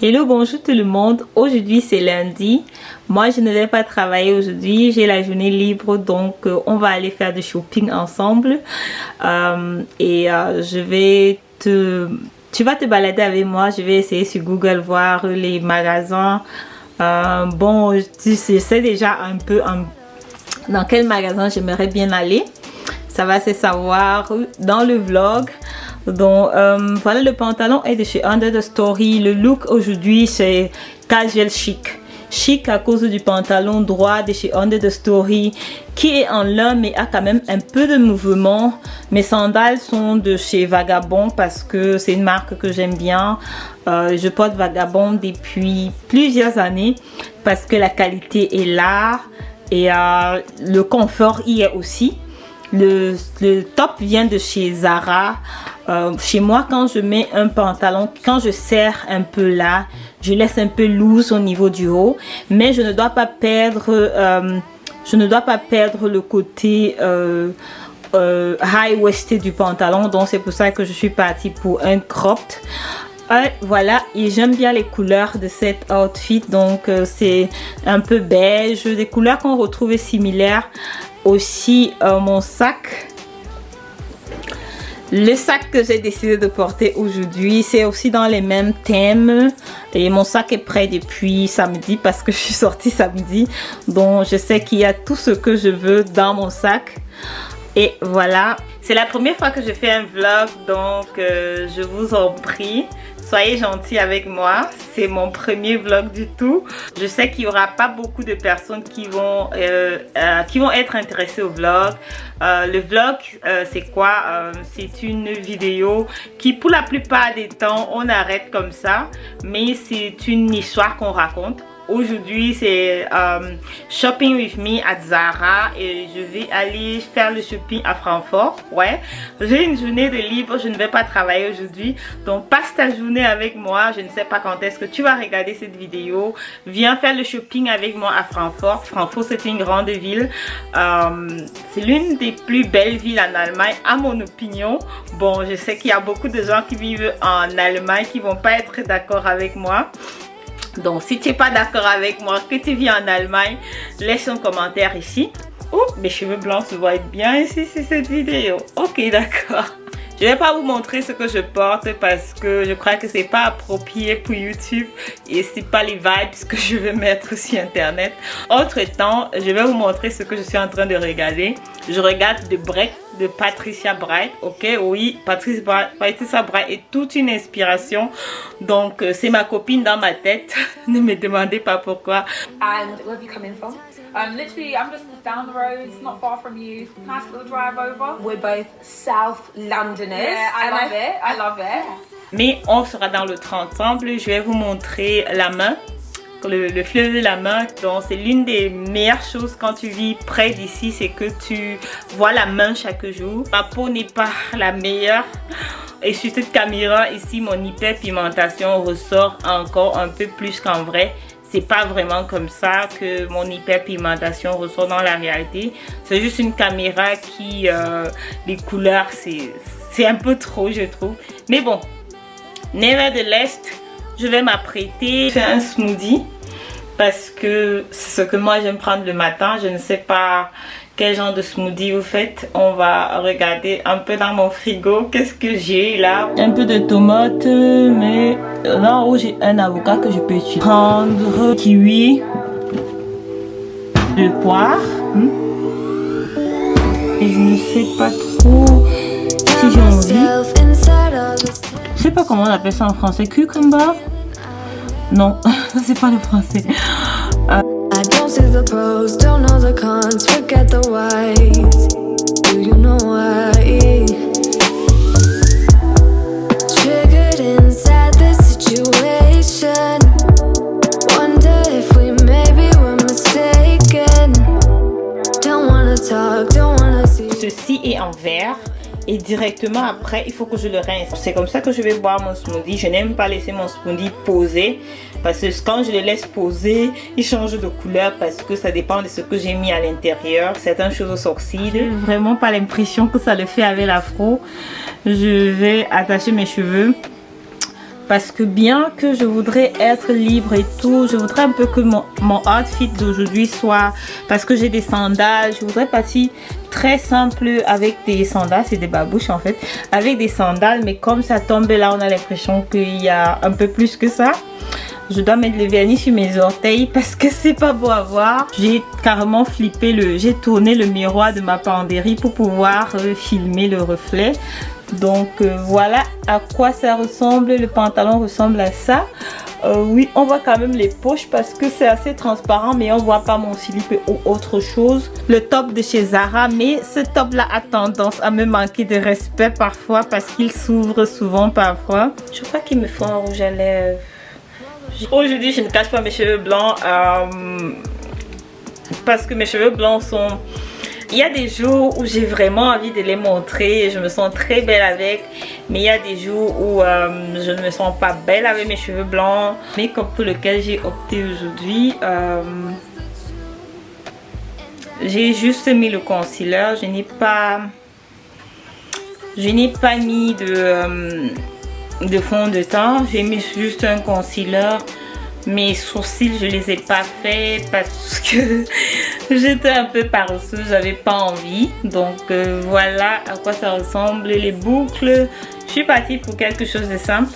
Hello, bonjour tout le monde. Aujourd'hui c'est lundi. Moi je ne vais pas travailler aujourd'hui. J'ai la journée libre, donc on va aller faire du shopping ensemble. Tu vas te balader avec moi. Je vais essayer sur Google voir les magasins. Bon, tu sais déjà un peu dans quel magasin j'aimerais bien aller. Ça va se savoir dans le vlog. Donc voilà, le pantalon est de chez Under the Story. Le look aujourd'hui c'est casual chic à cause du pantalon droit de chez Under the Story qui est en lin mais a quand même un peu de mouvement. Mes sandales sont de chez Vagabond parce que c'est une marque que j'aime bien. Je porte Vagabond depuis plusieurs années parce que la qualité est là et le confort y est aussi. Le top vient de chez Zara. Chez moi, quand je mets un pantalon, quand je serre un peu là, je laisse un peu loose au niveau du haut, mais je ne dois pas perdre le côté high waisted du pantalon. Donc c'est pour ça que je suis partie pour un cropped. Voilà, et j'aime bien les couleurs de cet outfit. Donc c'est un peu beige, des couleurs qu'on retrouve similaires. Aussi mon sac, le sac que j'ai décidé de porter aujourd'hui, c'est aussi dans les mêmes thèmes. Et mon sac est prêt depuis samedi parce que je suis sortie samedi. Donc je sais qu'il y a tout ce que je veux dans mon sac. Et voilà, c'est la première fois que je fais un vlog, donc je vous en prie, soyez gentils avec moi. C'est mon premier vlog du tout. Je sais qu'il n'y aura pas beaucoup de personnes qui vont être intéressées au vlog. Le vlog, c'est quoi? C'est une vidéo qui, pour la plupart des temps, on arrête comme ça. Mais c'est une histoire qu'on raconte. Aujourd'hui c'est shopping with me à Zara et je vais aller faire le shopping à Francfort. Ouais, j'ai une journée de libre, je ne vais pas travailler aujourd'hui, donc passe ta journée avec moi. Je ne sais pas quand est-ce que tu vas regarder cette vidéo. Viens faire le shopping avec moi à Francfort. Francfort, c'est une grande ville, c'est l'une des plus belles villes en Allemagne à mon opinion. Bon, je sais qu'il y a beaucoup de gens qui vivent en Allemagne qui vont pas être d'accord avec moi. Donc si tu n'es pas d'accord avec moi, que tu vis en Allemagne, laisse un commentaire ici. Oh, mes cheveux blancs se voient bien ici sur cette vidéo. Ok, d'accord. Je ne vais pas vous montrer ce que je porte parce que je crois que c'est pas approprié pour YouTube et c'est pas les vibes que je vais mettre sur internet. Autre temps, je vais vous montrer ce que je suis en train de regarder. Je regarde The Break de Patricia Bright. Ok, oui, Patricia Bright est toute une inspiration. Donc c'est ma copine dans ma tête. Ne me demandez pas pourquoi. And where have you come in from? Literally, I'm just down the road. It's not far from you. Nice little drive over. We're both South Londoners. Yeah, I love it. Mais on sera dans le train ensemble. Je vais vous montrer la main. Le fleuve de la main. Donc c'est l'une des meilleures choses quand tu vis près d'ici, c'est que tu vois la main chaque jour. Ma peau n'est pas la meilleure. Et sur cette caméra ici, mon hyperpigmentation ressort encore un peu plus qu'en vrai. C'est pas vraiment comme ça que mon hyperpigmentation ressort dans la réalité. C'est juste une caméra qui, les couleurs, c'est un peu trop, je trouve. Mais bon, nevertheless, je vais m'apprêter, faire un smoothie parce que c'est ce que moi j'aime prendre le matin. Je ne sais pas quel genre de smoothie vous faites. On va regarder un peu dans mon frigo. Qu'est-ce que j'ai là? Un peu de tomates, mais là où j'ai un avocat que je peux utiliser. Prendre kiwi, de poire. Et je ne sais pas trop si j'ai envie. Je sais pas comment on appelle ça en français. Cucumber? Non, ça c'est pas le français. I don't see the pros, don't know the cons, forget the whys. Do you know why? Triggered inside this situation. Wonder if we maybe were mistaken. Don't wanna talk, don't wanna see. Ceci est en verre. Et directement après, il faut que je le rince. C'est comme ça que je vais boire mon smoothie. Je n'aime pas laisser mon smoothie poser. Parce que quand je le laisse poser, il change de couleur. Parce que ça dépend de ce que j'ai mis à l'intérieur. Certaines choses s'oxydent. J'ai vraiment pas l'impression que ça le fait avec l'afro. Je vais attacher mes cheveux. parce que bien que je voudrais être libre et tout, je voudrais un peu que mon outfit d'aujourd'hui soit, parce que j'ai des sandales, je voudrais partir très simple avec des sandales, c'est des babouches en fait, avec des sandales, mais comme ça tombe là, on a l'impression qu'il y a un peu plus que ça. Je dois mettre le vernis sur mes orteils parce que c'est pas beau à voir. J'ai carrément flippé j'ai tourné le miroir de ma penderie pour pouvoir filmer le reflet. Donc voilà à quoi ça ressemble. Le pantalon ressemble à ça. Oui, on voit quand même les poches parce que c'est assez transparent, mais on voit pas mon slip ou autre chose. Le top de chez Zara, mais ce top là a tendance à me manquer de respect parfois parce qu'il s'ouvre souvent parfois. Je crois qu'il me faut un rouge à lèvres. Aujourd'hui je ne cache pas mes cheveux blancs parce que mes cheveux blancs sont... Il y a des jours où j'ai vraiment envie de les montrer et je me sens très belle avec, mais il y a des jours où je ne me sens pas belle avec mes cheveux blancs. Mais comme pour lequel j'ai opté aujourd'hui, j'ai juste mis le concealer. Je n'ai pas mis de fond de teint. J'ai mis juste un concealer. Mes sourcils je les ai pas faits parce que j'étais un peu paresseuse, j'avais pas envie. Donc voilà à quoi ça ressemble. Les boucles, je suis partie pour quelque chose de simple.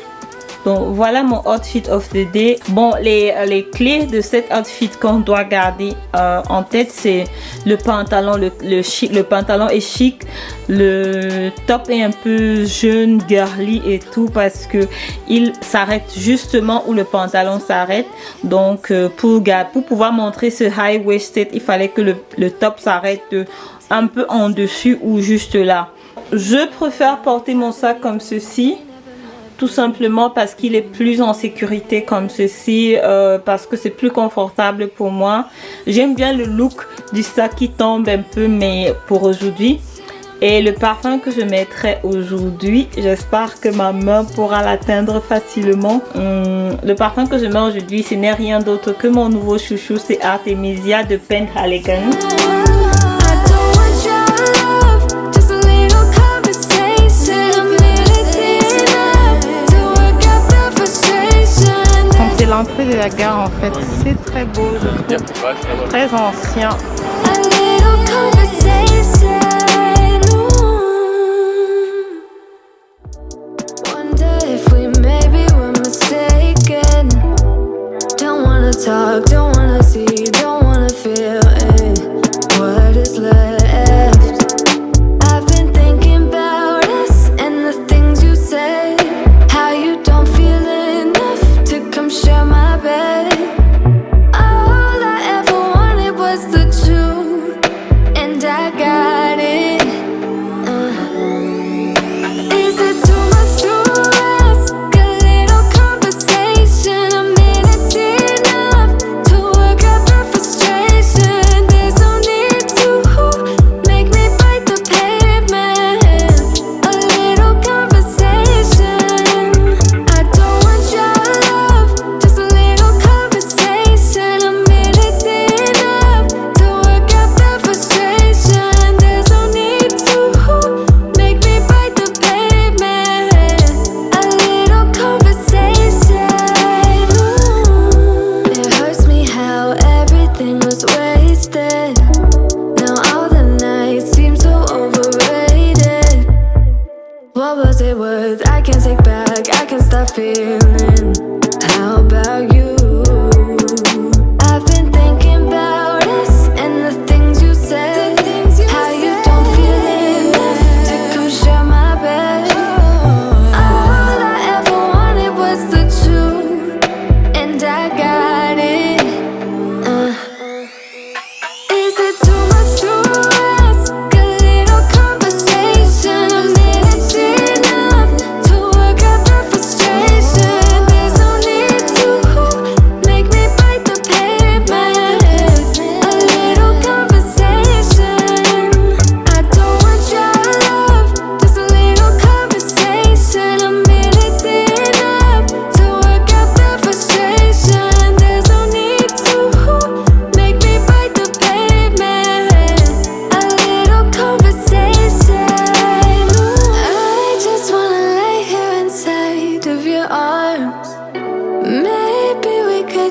Donc voilà mon outfit of the day. Bon, les clés de cet outfit qu'on doit garder en tête, c'est le pantalon, le pantalon est chic, le top est un peu jeune, girly et tout parce que il s'arrête justement où le pantalon s'arrête. Donc pour pouvoir montrer ce high waisted, il fallait que le top s'arrête un peu en dessus ou juste là. Je préfère porter mon sac comme ceci. Tout simplement parce qu'il est plus en sécurité comme ceci, parce que c'est plus confortable pour moi. J'aime bien le look du sac qui tombe un peu, mais pour aujourd'hui. Et le parfum que je mettrai aujourd'hui, j'espère que ma main pourra l'atteindre facilement. Le parfum que je mets aujourd'hui, ce n'est rien d'autre que mon nouveau chouchou, c'est Artemisia de Penhaligon. C'est l'entrée de la gare en fait, c'est très beau, je trouve, très ancien.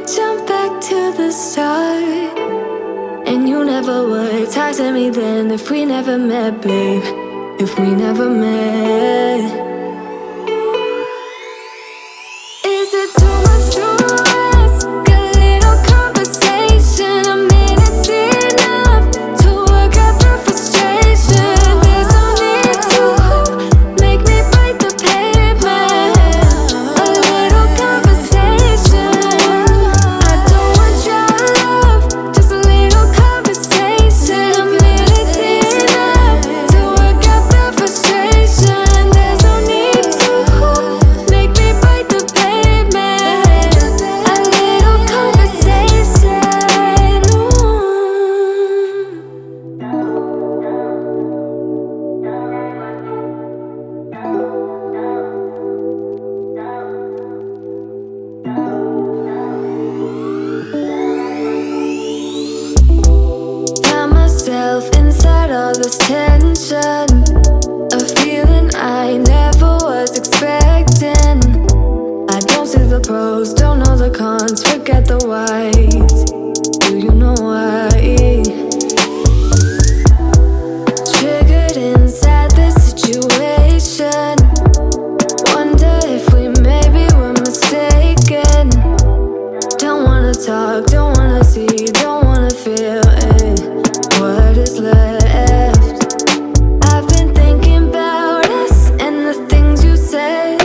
jump back to the start. And you never would talk to me then if we never met, babe. If we never met. Is it too much to ask? A little conversation, a minute's enough to work out the frustration. There's no need to make me bite the pavement. A little conversation. I don't want your love, just a little conversation. A minute's enough to work out the frustration. There's no need to make me bite the pavement. A little conversation. Found myself inside all this tension, a feeling I never was expecting. I don't see the pros, don't know the cons, forget the whys. Do you know why? Triggered inside this situation. Wonder if we maybe were mistaken. Don't wanna talk, don't wanna see, don't wanna feel it. What is left? I've been thinking about us and the things you say.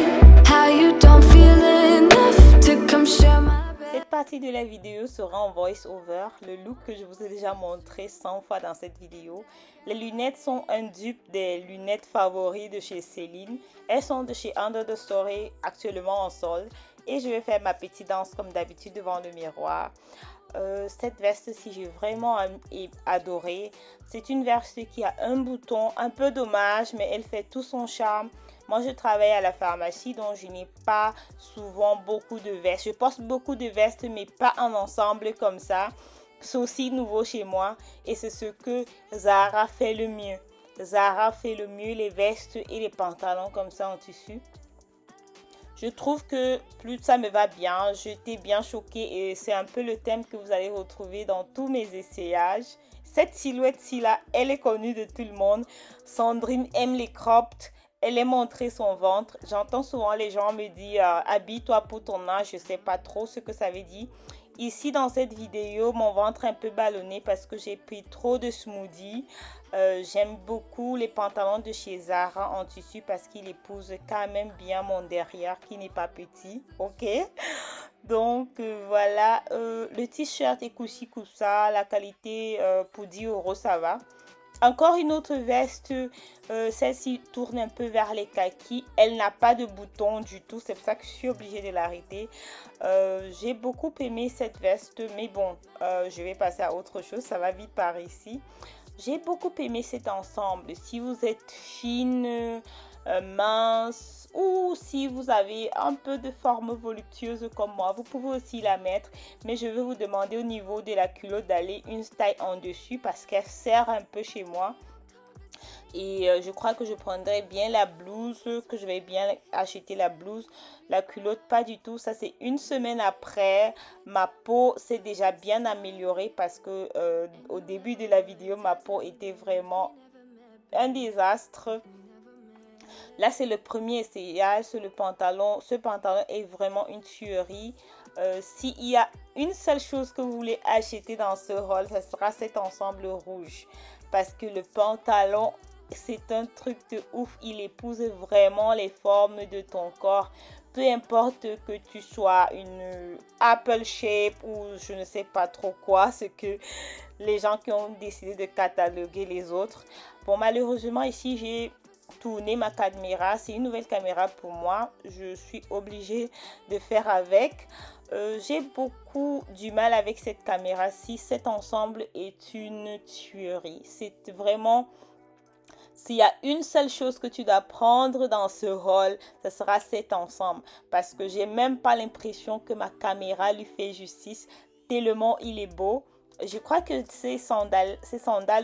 How you don't feel enough to come share my bed. Cette partie de la vidéo sera en voice over, le look que je vous ai déjà montré 100 fois dans cette vidéo. Les lunettes sont un dupe des lunettes favoris de chez Céline. Elles sont de chez Under the Story, actuellement en solde. Et je vais faire ma petite danse comme d'habitude devant le miroir. Cette veste-ci, j'ai vraiment adoré. C'est une veste qui a un bouton, un peu dommage, mais elle fait tout son charme. Moi, je travaille à la pharmacie, donc je n'ai pas souvent beaucoup de vestes. Je porte beaucoup de vestes, mais pas en ensemble comme ça. C'est aussi nouveau chez moi et c'est ce que Zara fait le mieux. Zara fait le mieux les vestes et les pantalons comme ça en tissu. Je trouve que plus ça me va bien. J'étais bien choquée et c'est un peu le thème que vous allez retrouver dans tous mes essayages. Cette silhouette-ci là, elle est connue de tout le monde. Sandrine aime les cropped. Elle aime montrer son ventre. J'entends souvent les gens me dire habille-toi pour ton âge. Je ne sais pas trop ce que ça veut dire. Ici dans cette vidéo, mon ventre est un peu ballonné parce que j'ai pris trop de smoothie. J'aime beaucoup les pantalons de chez Zara en tissu parce qu'ils épousent quand même bien mon derrière qui n'est pas petit. Ok, donc voilà, le t-shirt est couchi coussa, la qualité pour 10 €, ça va. Encore une autre veste, celle-ci tourne un peu vers les kakis. Elle n'a pas de bouton du tout, c'est pour ça que je suis obligée de l'arrêter. J'ai beaucoup aimé cette veste, mais bon, je vais passer à autre chose, ça va vite par ici. J'ai beaucoup aimé cet ensemble. Si vous êtes fine, mince ou si vous avez un peu de forme voluptueuse comme moi, vous pouvez aussi la mettre. Mais je vais vous demander au niveau de la culotte d'aller une taille en dessus parce qu'elle serre un peu chez moi. Et je crois que je prendrai bien la blouse, que je vais bien acheter la blouse. La culotte, pas du tout. Ça, c'est une semaine après. Ma peau s'est déjà bien améliorée parce que au début de la vidéo, ma peau était vraiment un désastre. Là, c'est le premier essayage sur le pantalon. Ce pantalon est vraiment une tuerie. S'il y a une seule chose que vous voulez acheter dans ce haul, ce sera cet ensemble rouge. Parce que le pantalon, c'est un truc de ouf. Il épouse vraiment les formes de ton corps. Peu importe que tu sois une apple shape ou je ne sais pas trop quoi. Ce que les gens qui ont décidé de cataloguer les autres. Bon, malheureusement, ici, j'ai tourné ma caméra. C'est une nouvelle caméra pour moi. Je suis obligée de faire avec. J'ai beaucoup du mal avec cette caméra-ci. Cet ensemble est une tuerie. C'est vraiment... S'il y a une seule chose que tu dois prendre dans ce haul, ce sera cet ensemble. Parce que j'ai même pas l'impression que ma caméra lui fait justice. Tellement il est beau. Je crois que ces sandales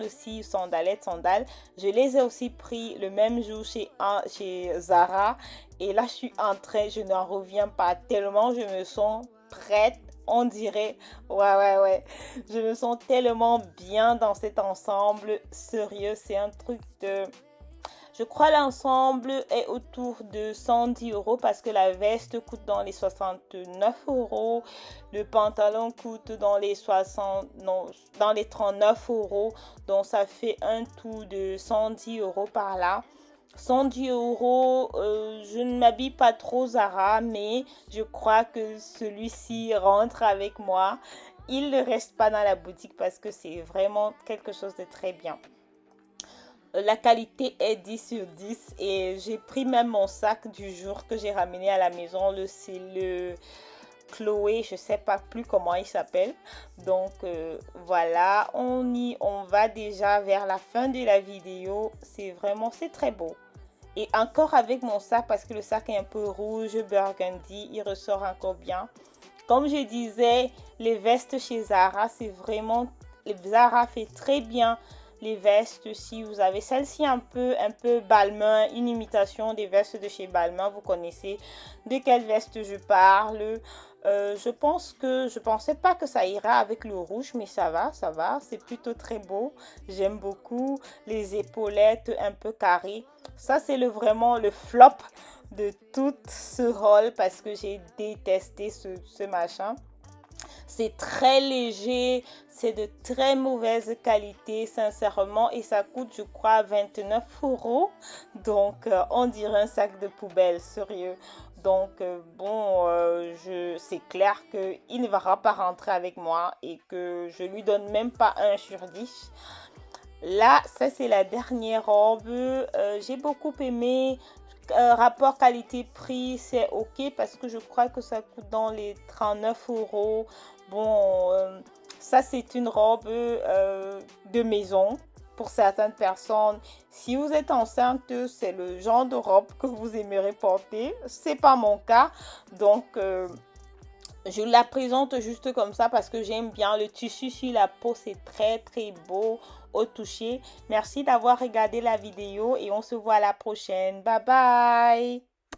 aussi, sandales, je les ai aussi pris le même jour chez Zara. Et là, je suis en train, je n'en reviens pas tellement. Je me sens prête on dirait. Ouais. Je me sens tellement bien dans cet ensemble. Sérieux, c'est un truc de... Je crois l'ensemble est autour de 110 € parce que la veste coûte dans les 69 €. Le pantalon coûte dans les 39 €. Donc ça fait un tout de 110 € par là. 110 €, je ne m'habille pas trop Zara, mais je crois que celui-ci rentre avec moi. Il ne reste pas dans la boutique parce que c'est vraiment quelque chose de très bien. La qualité est 10 sur 10 et j'ai pris même mon sac du jour que j'ai ramené à la maison. C'est le Chloé, je sais pas plus comment il s'appelle. Donc voilà, on va déjà vers la fin de la vidéo. C'est très beau. Et encore avec mon sac parce que le sac est un peu rouge, burgundy, il ressort encore bien. Comme je disais, les vestes chez Zara, Zara fait très bien les vestes. Si vous avez celle-ci un peu Balmain, une imitation des vestes de chez Balmain, vous connaissez de quelle veste je parle. Je pensais pas que ça ira avec le rouge, mais ça va, c'est plutôt très beau. J'aime beaucoup les épaulettes un peu carrées. Ça, c'est vraiment le flop de tout ce haul parce que j'ai détesté ce machin. C'est très léger, c'est de très mauvaise qualité, sincèrement, et ça coûte, je crois, 29 €. Donc, on dirait un sac de poubelle, sérieux. Donc, c'est clair qu'il ne va pas rentrer avec moi et que je lui donne même pas 1 sur 10. Là, ça, c'est la dernière robe. J'ai beaucoup aimé. Rapport qualité-prix, c'est ok parce que je crois que ça coûte dans les 39 €. Bon, ça c'est une robe de maison pour certaines personnes. Si vous êtes enceinte, c'est le genre de robe que vous aimerez porter. C'est pas mon cas, donc je la présente juste comme ça parce que j'aime bien le tissu sur la peau, c'est très beau au toucher. Merci d'avoir regardé la vidéo et on se voit à la prochaine. Bye bye.